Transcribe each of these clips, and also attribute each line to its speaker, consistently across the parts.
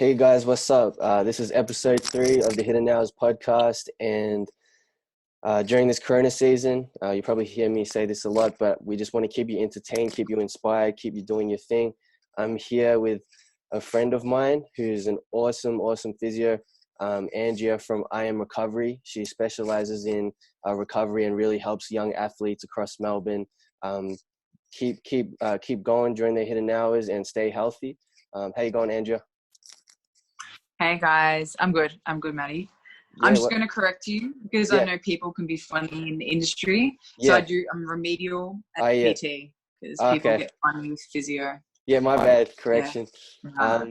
Speaker 1: Hey guys, what's up? This is episode 3 of the HiddenHours Podcast, and during this Corona season, you probably hear me say this a lot, but we just want to keep you entertained, keep you inspired, keep you doing your thing. I'm here with a friend of mine who's an awesome physio, Andrea from I Am Recovery. She specializes in recovery and really helps young athletes across Melbourne keep going during their hidden hours and stay healthy. How you going, Andrea?
Speaker 2: Hey guys, I'm good, Maddie.
Speaker 1: Yeah,
Speaker 2: I'm just going to correct you because I know people can be funny in the industry. So I'm remedial and PT because people get funny with physio.
Speaker 1: Yeah, my bad. Correction.
Speaker 2: Yeah.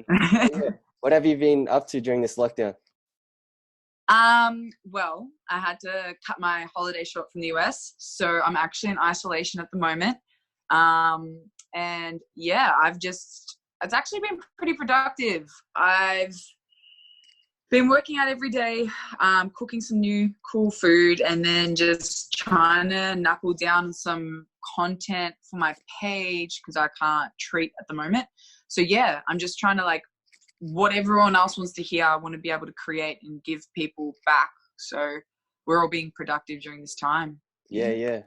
Speaker 1: What have you been up to during this lockdown?
Speaker 2: Well, I had to cut my holiday short from the US, so I'm actually in isolation at the moment. And yeah, it's actually been pretty productive. I've been working out every day, cooking some new cool food, and then just trying to knuckle down on some content for my page because I can't treat at the moment. So yeah, I'm just trying to what everyone else wants to hear, I want to be able to create and give people back. So we're all being productive during this time.
Speaker 1: Yeah.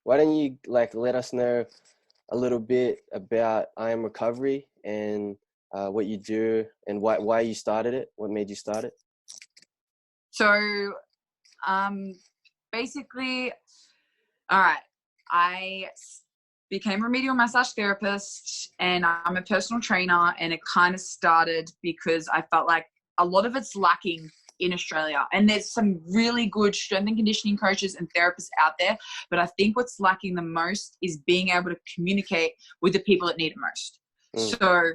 Speaker 1: Why don't you let us know a little bit about I Am Recovery and what you do and why you started it? What made you start it?
Speaker 2: So, basically, all right, I became a remedial massage therapist and I'm a personal trainer, and it kind of started because I felt like a lot of it's lacking in Australia, and there's some really good strength and conditioning coaches and therapists out there, but I think what's lacking the most is being able to communicate with the people that need it most. So,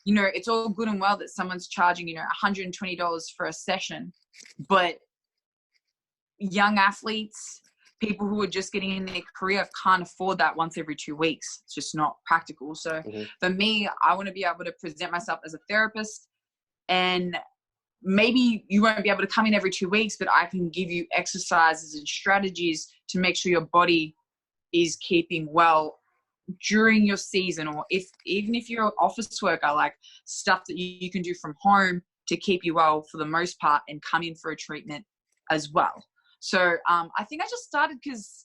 Speaker 2: it's all good and well that someone's charging, $120 for a session, but young athletes, people who are just getting in their career can't afford that once every 2 weeks. It's just not practical. So for me, I want to be able to present myself as a therapist, and maybe you won't be able to come in every 2 weeks, but I can give you exercises and strategies to make sure your body is keeping well during your season, or even if you're an office worker, like stuff that you can do from home to keep you well for the most part and come in for a treatment as well. So I think I just started because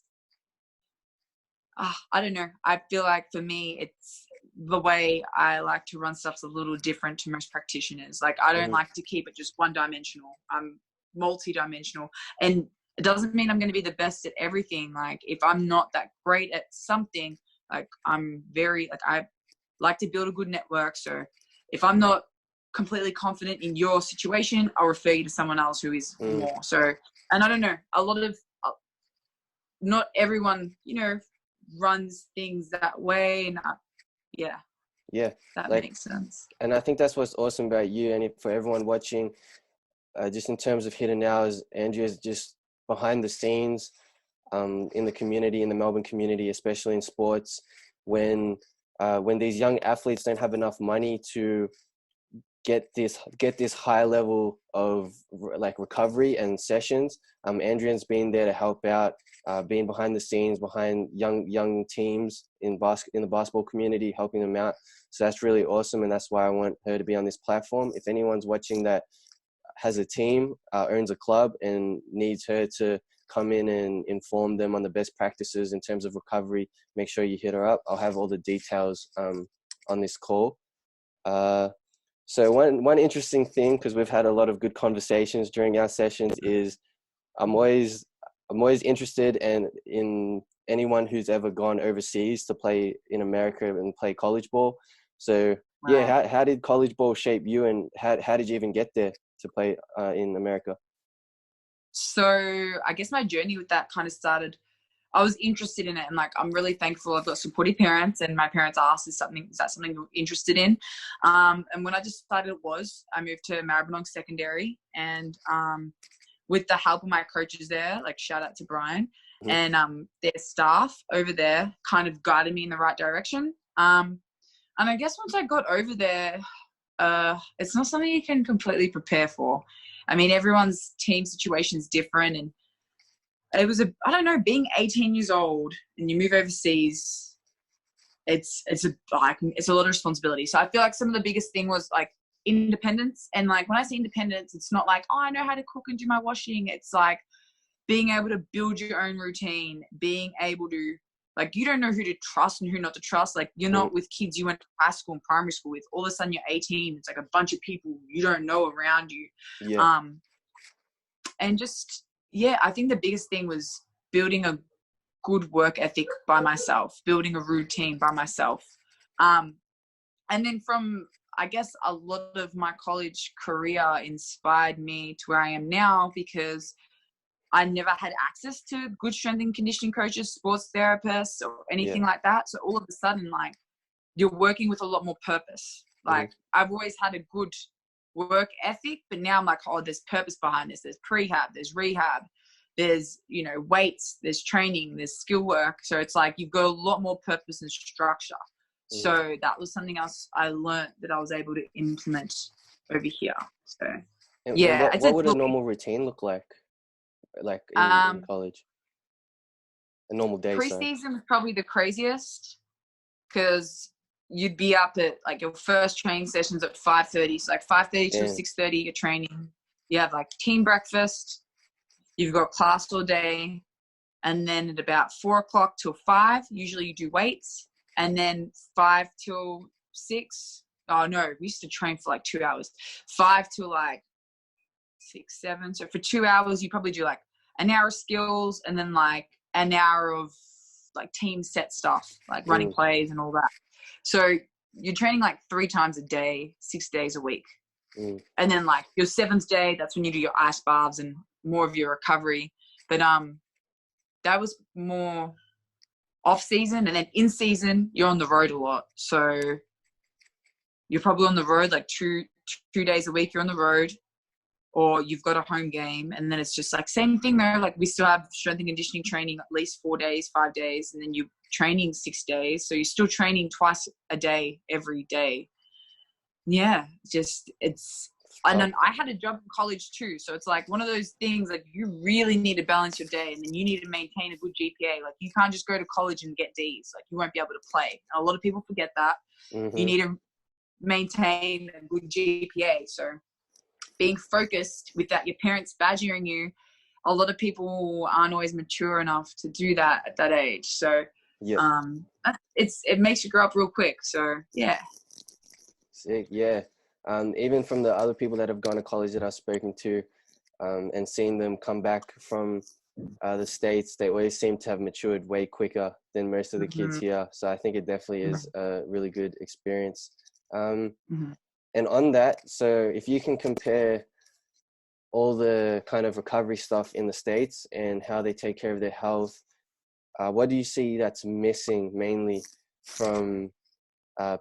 Speaker 2: I don't know. I feel like for me, it's the way I like to run stuff's a little different to most practitioners. Like I don't like to keep it just one-dimensional. I'm multi-dimensional, and it doesn't mean I'm going to be the best at everything. Like if I'm not that great at something, I like to build a good network. So if I'm not completely confident in your situation, I'll refer you to someone else who is more. So, and I don't know, not everyone, runs things that way. And that makes sense.
Speaker 1: And I think that's what's awesome about you, and for everyone watching, just in terms of Hidden Hours, Andrea's just behind the scenes in the community, in the Melbourne community, especially in sports, when these young athletes don't have enough money to get this high level of recovery and sessions. Andrea's been there to help out, being behind the scenes, behind young teams in the basketball community, helping them out. So that's really awesome, and that's why I want her to be on this platform. If anyone's watching that has a team, owns a club, and needs her to come in and inform them on the best practices in terms of recovery, make sure you hit her up. I'll have all the details on this call. So one interesting thing, because we've had a lot of good conversations during our sessions, is I'm always interested in anyone who's ever gone overseas to play in America and play college ball. So how did college ball shape you, and how did you even get there to play in America?
Speaker 2: So I guess my journey with that kind of started, I was interested in it, and I'm really thankful I've got supportive parents, and my parents asked, is that something you're interested in? And when I decided I moved to Maribyrnong Secondary, and with the help of my coaches there, shout out to Brian, and their staff over there kind of guided me in the right direction. And I guess once I got over there, it's not something you can completely prepare for. I mean, everyone's team situation is different, and it was being 18 years old and you move overseas, it's a lot of responsibility. So I feel like some of the biggest thing was independence. And like when I say independence, it's not like, oh, I know how to cook and do my washing. It's like being able to build your own routine, being able to, like, you don't know who to trust and who not to trust. Like, you're not with kids you went to high school and primary school with. All of a sudden you're 18. It's like a bunch of people you don't know around you.
Speaker 1: Yeah.
Speaker 2: And just, yeah, I think the biggest thing was building a good work ethic by myself, building a routine by myself. And then from, I guess, a lot of my college career inspired me to where I am now, because I never had access to good strength and conditioning coaches, sports therapists, or anything like that. So all of a sudden, like, you're working with a lot more purpose. Like, I've always had a good work ethic, but now I'm like, oh, there's purpose behind this. There's prehab, there's rehab, there's, you know, weights, there's training, there's skill work. So it's like you've got a lot more purpose and structure. So that was something else I learned that I was able to implement over here. So,
Speaker 1: and what would a normal routine look like in college? A normal day.
Speaker 2: Preseason was probably the craziest, because you'd be up at like your first training sessions at 5:30. So like 5:30 to 6:30, you're training. You have like team breakfast. You've got class all day. And then at about 4:00 till 5, usually you do weights. And then 5 till 6. Oh no, we used to train for like 2 hours. 5 till like 6, 7. So for 2 hours, you probably do like an hour of skills and then like an hour of like team set stuff, like running plays and all that. So you're training like 3 times a day, 6 days a week. And then like your 7th day, that's when you do your ice baths and more of your recovery. But that was more off season. And then in season, you're on the road a lot. So you're probably on the road like two days a week. You're on the road, or you've got a home game. And then it's just like same thing though. Like we still have strength and conditioning training at least 4 days, 5 days, and then you're training 6 days. So you're still training twice a day, every day. Yeah, just and then I had a job in college too. So it's like one of those things, like you really need to balance your day, and then you need to maintain a good GPA. Like you can't just go to college and get D's. Like you won't be able to play. And a lot of people forget that. You need to maintain a good GPA. So being focused with that, your parents badgering you, a lot of people aren't always mature enough to do that at that age. So it makes you grow up real quick. So yeah.
Speaker 1: Sick, yeah. Even from the other people that have gone to college that I've spoken to, and seeing them come back from the States, they always seem to have matured way quicker than most of the kids here. So I think it definitely is a really good experience. And on that, so if you can compare all the kind of recovery stuff in the States and how they take care of their health, what do you see that's missing mainly from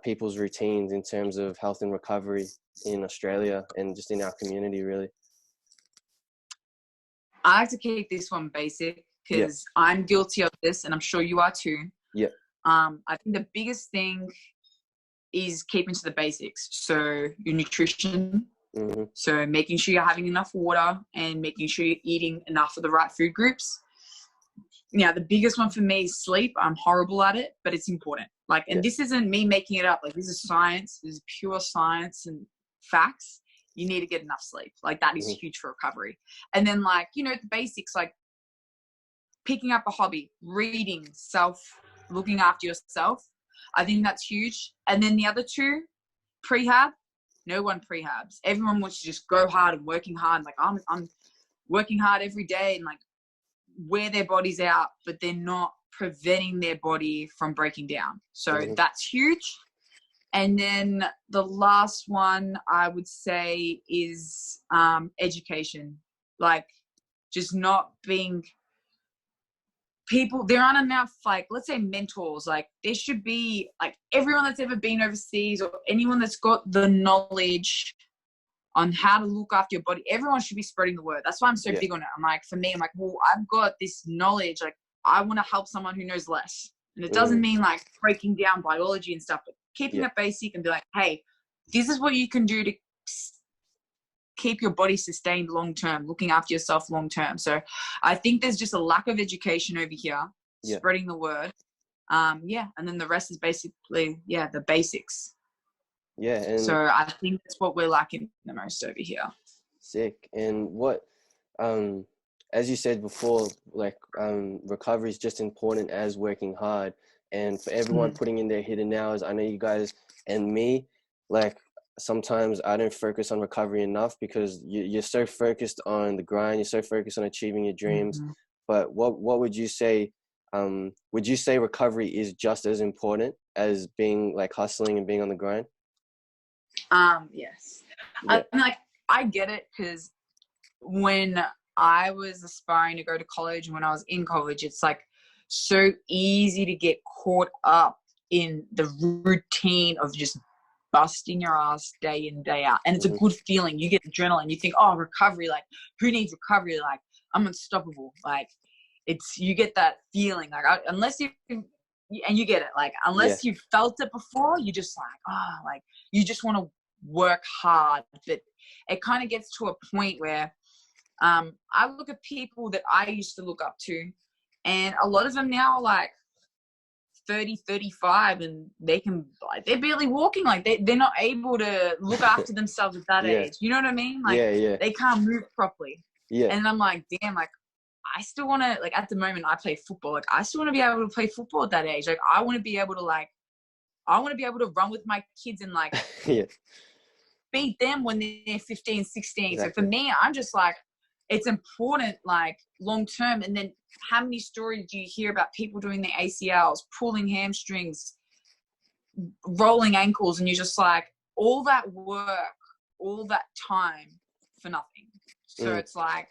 Speaker 1: people's routines in terms of health and recovery in Australia and just in our community, really?
Speaker 2: I like to keep this one basic because I'm guilty of this, and I'm sure you are too.
Speaker 1: Yeah.
Speaker 2: I think the biggest thing is keeping to the basics. So your nutrition, so making sure you're having enough water and making sure you're eating enough of the right food groups. Yeah, the biggest one for me is sleep. I'm horrible at it, but it's important. Like, and this isn't me making it up. Like, this is science. This is pure science and facts. You need to get enough sleep. Like, that is huge for recovery. And then, like, you know, the basics, like picking up a hobby, reading, looking after yourself. I think that's huge. And then the other two, prehab. No one prehabs. Everyone wants to just go hard and working hard. Like, I'm working hard every day and like wear their bodies out, but they're not preventing their body from breaking down. So that's huge. And then the last one I would say is education. Like, just not being people, there aren't enough, like, let's say mentors. Like, there should be, like, everyone that's ever been overseas or anyone that's got the knowledge on how to look after your body, everyone should be spreading the word. That's why I'm so big on it. I'm like, for me, I'm like, well, I've got this knowledge. Like, I want to help someone who knows less. And it doesn't mean like breaking down biology and stuff, but keeping it basic and be like, hey, this is what you can do to keep your body sustained long-term, looking after yourself long-term. So I think there's just a lack of education over here, spreading the word. And then the rest is basically, the basics.
Speaker 1: Yeah, and
Speaker 2: So I think that's what we're lacking the most over here.
Speaker 1: sick. And what, as you said before, like recovery is just important as working hard. And for everyone putting in their hidden hours, I know you guys and me, like sometimes I don't focus on recovery enough because you're so focused on the grind, you're so focused on achieving your dreams. But what would you say? Would you say recovery is just as important as being like hustling and being on the grind?
Speaker 2: Yes.
Speaker 1: Yeah.
Speaker 2: I get it, because when I was aspiring to go to college and when I was in college, it's like so easy to get caught up in the routine of just busting your ass day in, day out. And it's a good feeling. You get adrenaline. You think, oh, recovery, like who needs recovery? Like I'm unstoppable. Like you get that feeling. Like unless you get it, like unless you've felt it before, you just like, oh, like you just want to work hard. But it kind of gets to a point where I look at people that I used to look up to, and a lot of them now are like 30, 35, and they're barely walking. Like they're not able to look after themselves at that age. You know what I mean? Like they can't move properly. Yeah. And I'm like, damn, like I still want to, like at the moment I play football. Like I still want to be able to play football at that age. Like I want to be able to run with my kids and like beat them when they're 15, 16. Exactly. So for me, I'm just like, it's important, like long term. And then how many stories do you hear about people doing their ACLs, pulling hamstrings, rolling ankles, and you're just like, all that work, all that time for nothing. So it's like,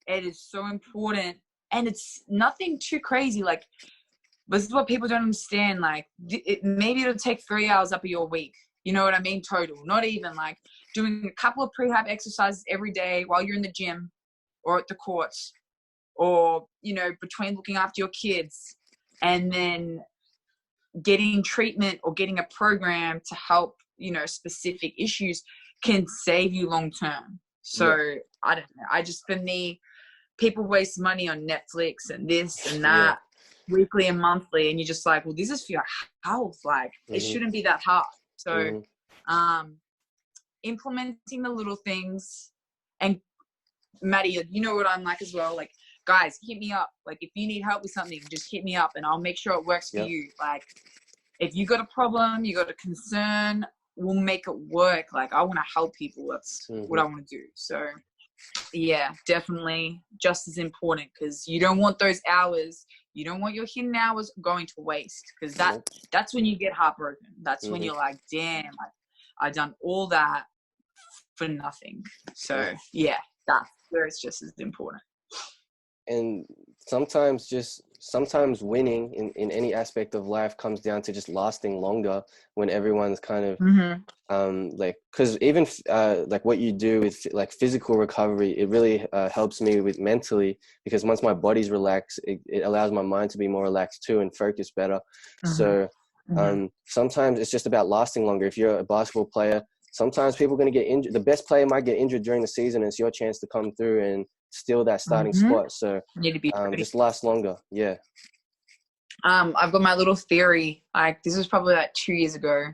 Speaker 2: it is so important, and it's nothing too crazy. Like, this is what people don't understand. Like, maybe it'll take 3 hours up of your week. You know what I mean? Total. Not even like doing a couple of prehab exercises every day while you're in the gym or at the courts, or, you know, between looking after your kids, and then getting treatment or getting a program to help, you know, specific issues can save you long term. So I don't know. I just, for me, people waste money on Netflix and this and that weekly and monthly. And you're just like, well, this is for your health. Like it shouldn't be that hard. So, implementing the little things. And Maddie, you know what I'm like as well. Like, guys, hit me up. Like, if you need help with something, just hit me up and I'll make sure it works for you. Like, if you got a problem, you got a concern, we'll make it work. Like, I want to help people. That's what I want to do. So, yeah, definitely just as important, because you don't want those hours. You don't want your hidden hours going to waste, because that's when you get heartbroken. That's when you're like, damn, like, I done all that for nothing. So, yeah, that's where it's just as important.
Speaker 1: And sometimes winning in any aspect of life comes down to just lasting longer when everyone's kind of like, because even like what you do with like physical recovery, it really helps me with mentally, because once my body's relaxed, it allows my mind to be more relaxed too and focus better. So sometimes it's just about lasting longer. If you're a basketball player, sometimes people are going to get injured. The best player might get injured during the season, and it's your chance to come through and steal that starting spot. So
Speaker 2: need to be
Speaker 1: just last longer. Yeah.
Speaker 2: I've got my little theory. Like, this was probably like 2 years ago.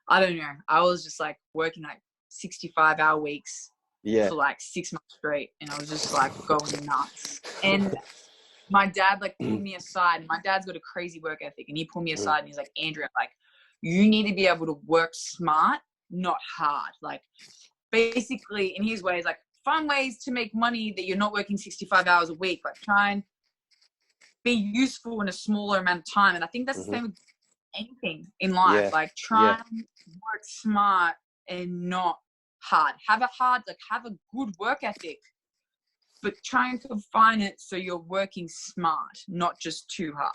Speaker 2: I don't know. I was just like working like 65-hour weeks for like 6 months straight, and I was just like going nuts. And my dad like pulled me aside. My dad's got a crazy work ethic, and he pulled me aside and he's like, Andrea, like, you need to be able to work smart, not hard. Like, basically, in his ways, like, find ways to make money that you're not working 65 hours a week. Like, try and be useful in a smaller amount of time. And I think that's the same with anything in life. Like, try and work smart and not hard. Have a good work ethic, but try and confine it so you're working smart, not just too hard.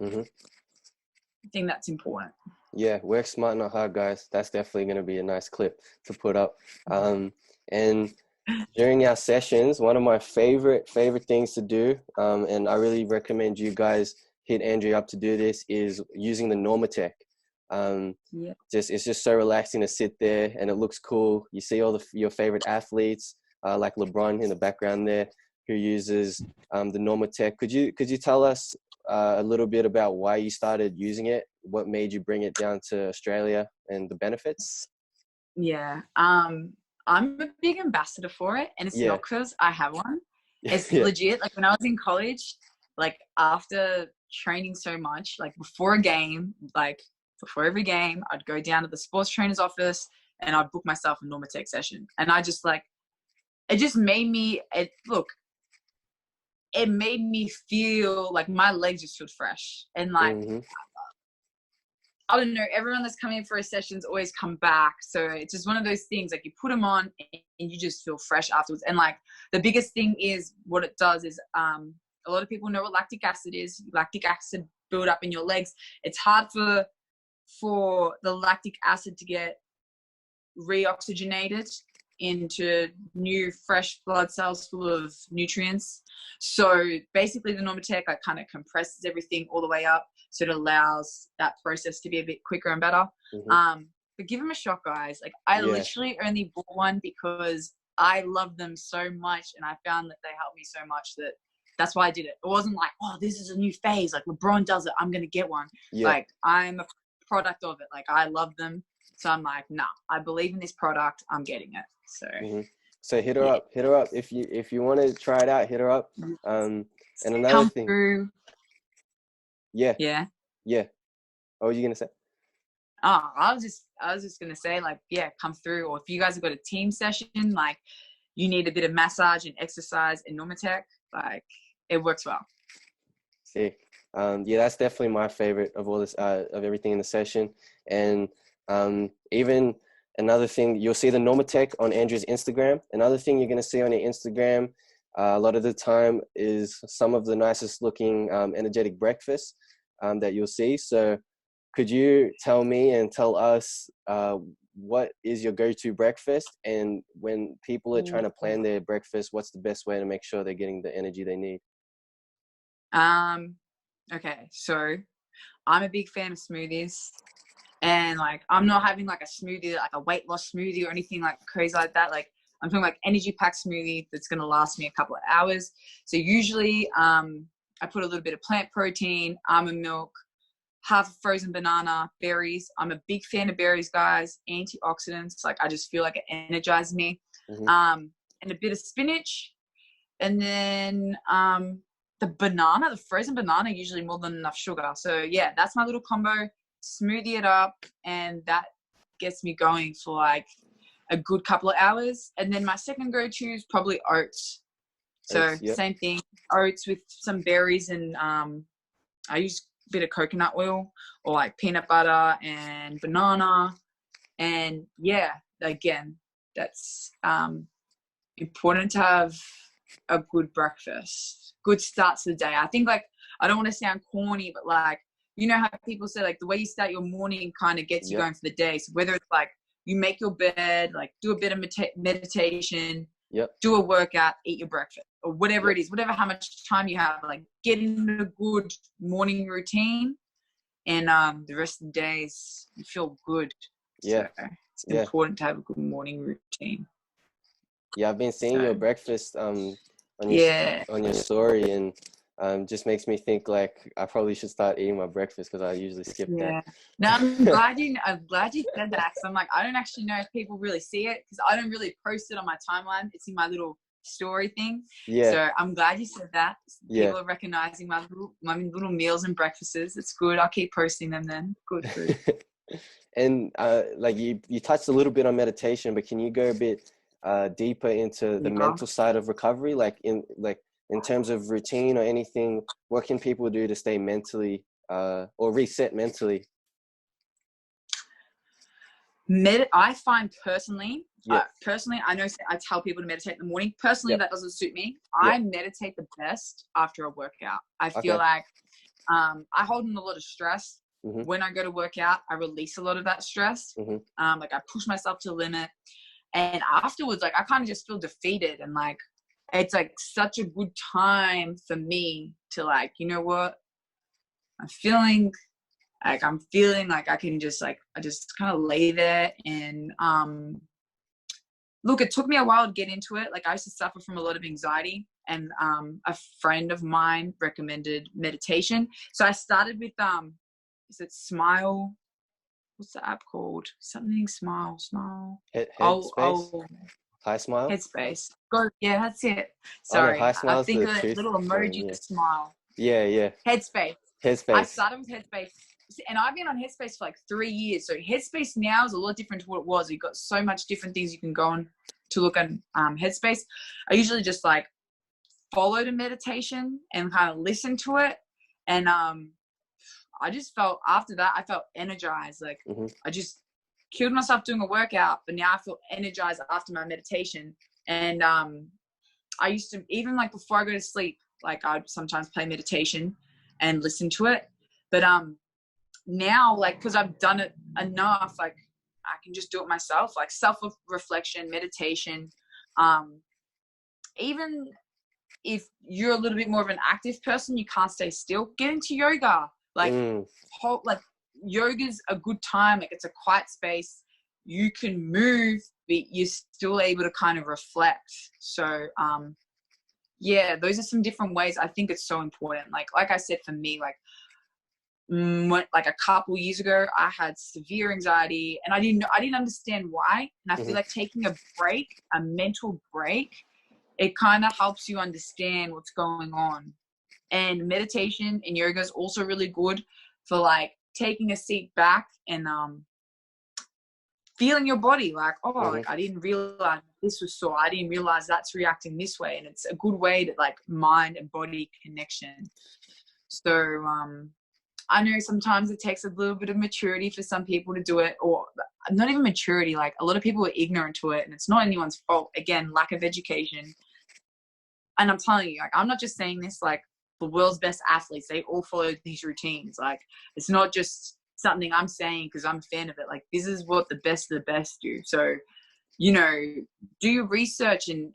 Speaker 2: I think that's important.
Speaker 1: Yeah, work smart, not hard, guys. That's definitely going to be a nice clip to put up. And during our sessions, one of my favorite things to do, and I really recommend you guys hit Andrea up to do this, is using the Normatec. It's just so relaxing to sit there, and it looks cool. You see all your favorite athletes, like LeBron in the background there, who uses the Normatec. Could you tell us a little bit about why you started using it? What made you bring it down to Australia and the benefits?
Speaker 2: Yeah. I'm a big ambassador for it, and it's not because I have one. It's legit. Like when I was in college, like after training so much, like before a game, like before every game, I'd go down to the sports trainer's office and I'd book myself a Normatec session. And I just like, it just made me, it made me feel like my legs just feel fresh. And like, I don't know, everyone that's coming in for a session's always come back. So it's just one of those things, like you put them on and you just feel fresh afterwards. And like the biggest thing is what it does is a lot of people know what lactic acid is. Lactic acid build up in your legs. It's hard for the lactic acid to get reoxygenated into new fresh blood cells full of nutrients. So basically the Normatec like kind of compresses everything all the way up, so it allows that process to be a bit quicker and better. But give them a shot, guys. Like I literally only bought one because I love them so much, and I found that they helped me so much that's why I did it. It wasn't like, oh, this is a new phase, like LeBron does it, I'm gonna get one. Like I'm a product of it. Like I love them, so I'm like, nah, I believe in this product, I'm getting it.
Speaker 1: So hit her up if you want to try it out. Hit her up. And another
Speaker 2: come
Speaker 1: thing
Speaker 2: through.
Speaker 1: Yeah. What were you gonna say?
Speaker 2: Oh, I was just gonna say, like, come through. Or if you guys have got a team session, like you need a bit of massage and exercise in Normatec, like it works well.
Speaker 1: See, that's definitely my favorite of all this, of everything in the session. And even another thing, you'll see the Normatec on Andrea's Instagram. Another thing you're gonna see on your Instagram a lot of the time is some of the nicest looking energetic breakfasts that you'll see. So could you tell me and tell us what is your go-to breakfast, and when people are trying to plan their breakfast, what's the best way to make sure they're getting the energy they need?
Speaker 2: Okay, so I'm a big fan of smoothies, and like I'm not having like a smoothie, like a weight loss smoothie or anything like crazy like that. Like I'm talking like energy packed smoothie that's going to last me a couple of hours. So usually I put a little bit of plant protein, almond milk, half a frozen banana, berries. I'm a big fan of berries, guys. Antioxidants. Like I just feel like it energizes me. And a bit of spinach. And then the frozen banana, usually more than enough sugar. So yeah, that's my little combo. Smoothie it up, and that gets me going for like a good couple of hours. And then my second go-to is probably oats. So same thing, oats with some berries, and I use a bit of coconut oil or like peanut butter and banana. And yeah, again, that's important to have a good breakfast, good start to the day. I think, like, I don't want to sound corny, but like, you know how people say like the way you start your morning kind of gets you going for the day. So whether it's like you make your bed, like do a bit of meditation, do a workout, eat your breakfast, or whatever it is, whatever, how much time you have, like get in a good morning routine, and the rest of the days you feel good. So it's important to have a good morning routine.
Speaker 1: I've been seeing your breakfast on your story, and just makes me think like I probably should start eating my breakfast, because I usually skip that.
Speaker 2: No, I'm glad you said that, because I'm like, I don't actually know if people really see it, because I don't really post it on my timeline. It's in my little story thing. So I'm glad you said that. People are recognizing my little meals and breakfasts. It's good. I'll keep posting them then. Good food.
Speaker 1: And like you touched a little bit on meditation, but can you go a bit deeper into the mental side of recovery, like in terms of routine or anything? What can people do to stay mentally or reset mentally?
Speaker 2: I find personally, I know I tell people to meditate in the morning. Personally, that doesn't suit me. I meditate the best after a workout. I feel like I hold in a lot of stress. When I go to work out, I release a lot of that stress. Like I push myself to the limit. And afterwards, like I kind of just feel defeated, and like it's like such a good time for me to, like, you know what, I'm feeling like I can just, like, I just kind of lay there. And look, it took me a while to get into it. Like I used to suffer from a lot of anxiety, and a friend of mine recommended meditation, so I started with is it Smile what's the app called? Something Smile.
Speaker 1: Headspace? High Smile?
Speaker 2: Headspace. Go. Yeah, that's it.
Speaker 1: Oh no,
Speaker 2: Sorry,
Speaker 1: High
Speaker 2: I
Speaker 1: Smile's
Speaker 2: think
Speaker 1: the
Speaker 2: of that
Speaker 1: tooth
Speaker 2: little
Speaker 1: phone,
Speaker 2: emoji,
Speaker 1: yeah.
Speaker 2: the smile.
Speaker 1: Yeah.
Speaker 2: Headspace. I
Speaker 1: Headspace.
Speaker 2: started with Headspace, and I've been on Headspace for like 3 years. So Headspace now is a lot different to what it was. You've got so much different things you can go on to look at Headspace. I usually just like follow the meditation and kind of listen to it, and I just felt after that I felt energized. Like I just killed myself doing a workout, but now I feel energized after my meditation. And I used to, even like before I go to sleep, like I'd sometimes play meditation and listen to it. But now, like, because I've done it enough, like I can just do it myself, like self-reflection, meditation. Even if you're a little bit more of an active person, you can't stay still, get into yoga. Like, like yoga's a good time. Like, it's a quiet space. You can move, but you're still able to kind of reflect. So, yeah, those are some different ways. I think it's so important. Like I said, for me, like a couple years ago, I had severe anxiety, and I didn't understand why. And I feel like taking a break, a mental break, it kind of helps you understand what's going on. And meditation and yoga is also really good for like taking a seat back and feeling your body, like, like I didn't realize this was sore. I didn't realize that's reacting this way. And it's a good way to like mind and body connection. So I know sometimes it takes a little bit of maturity for some people to do it, or not even maturity. Like a lot of people are ignorant to it, and it's not anyone's fault. Again, lack of education. And I'm telling you, like, I'm not just saying this, like the world's best athletes, they all follow these routines. Like it's not just something I'm saying because I'm a fan of it. Like this is what the best of the best do. So, you know, do your research and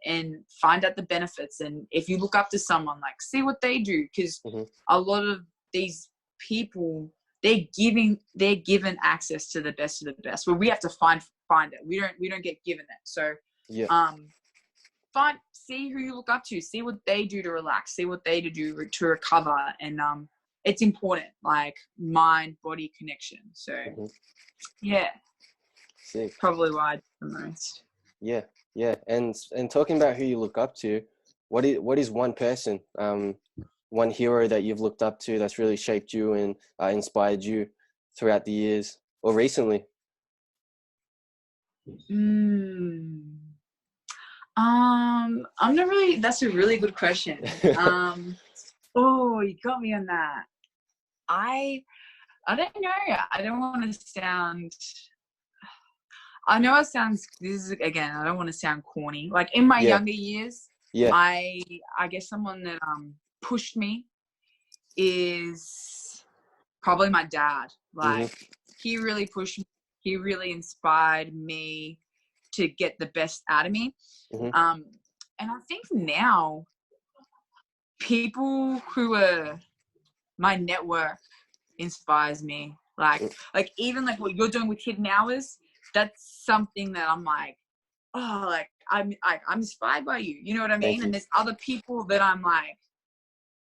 Speaker 2: find out the benefits. And if you look up to someone, like see what they do, because a lot of these people, they're given access to the best of the best. But we have to find it. We don't get given it. So see who you look up to, see what they do to relax, see what they do to recover. And it's important, like mind body connection. So yeah,
Speaker 1: sick.
Speaker 2: Probably why I do the most.
Speaker 1: Yeah. And talking about who you look up to, what is one person, one hero that you've looked up to that's really shaped you and inspired you throughout the years or recently?
Speaker 2: I'm not really, that's a really good question. Oh, you got me on that. I don't know. I don't want to sound, I know it sounds, this is, again, I don't want to sound corny. Like in my younger years, I guess someone that pushed me is probably my dad. Like he really pushed me. He really inspired me to get the best out of me. And I think now people who are my network inspires me. Like even like what you're doing with Hidden Hours, that's something that I'm like, oh, like I'm inspired by you. You know what I mean? And there's other people that I'm like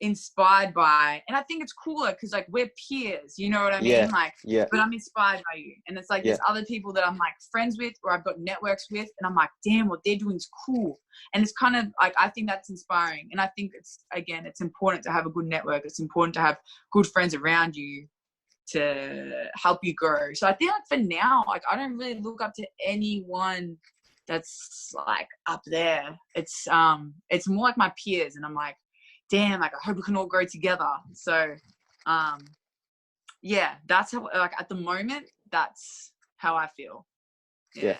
Speaker 2: inspired by, and I think it's cooler because like we're peers. You know what I mean? But I'm inspired by you, and it's like there's other people that I'm like friends with or I've got networks with, and I'm like, damn, what they're doing is cool. And it's kind of like I think that's inspiring, and I think it's important to have a good network. It's important to have good friends around you to help you grow. So I think like for now, like I don't really look up to anyone that's like up there. It's more like my peers, and I'm like, damn, like I hope we can all grow together. So yeah, that's how, like at the moment, that's how I feel.
Speaker 1: Yeah.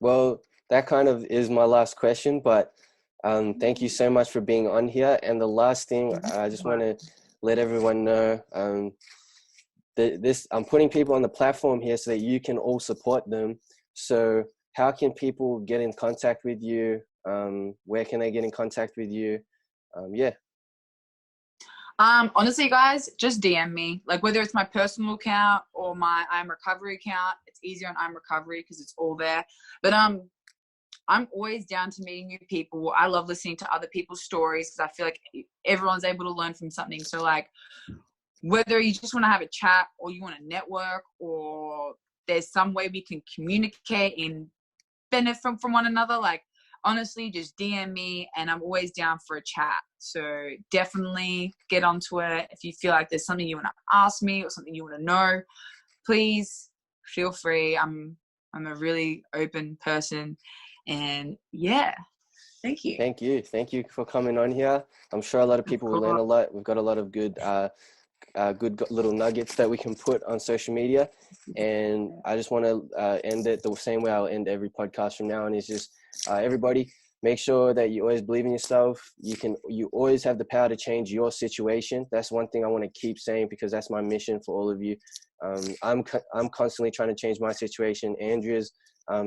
Speaker 1: Well, that kind of is my last question, but thank you so much for being on here. And the last thing, I just want to let everyone know, I'm putting people on the platform here so that you can all support them. So how can people get in contact with you? Where can they get in contact with you?
Speaker 2: Honestly, guys, just DM me. Like whether it's my personal account or my I'm Recovery account, it's easier on I'm Recovery because it's all there. But I'm always down to meeting new people. I love listening to other people's stories because I feel like everyone's able to learn from something. So like whether you just want to have a chat or you want to network, or there's some way we can communicate and benefit from one another, like, honestly, just DM me and I'm always down for a chat. So definitely get onto it. If you feel like there's something you want to ask me or something you want to know, please feel free. I'm a really open person, and yeah, thank you.
Speaker 1: Thank you for coming on here. I'm sure a lot of people will learn a lot. We've got a lot of good little nuggets that we can put on social media. And I just want to end it the same way I'll end every podcast from now on, is just everybody, make sure that you always believe in yourself. You always have the power to change your situation. That's one thing I want to keep saying, because that's my mission for all of you. I'm constantly trying to change my situation. Andrea's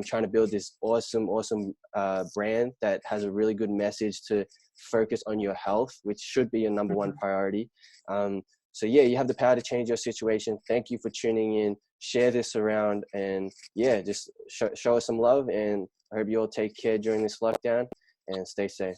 Speaker 1: trying to build this awesome brand that has a really good message to focus on your health, which should be your number one priority. So yeah, you have the power to change your situation. Thank you for tuning in. Share this around, and yeah, just show us some love. And I hope you all take care during this lockdown and stay safe.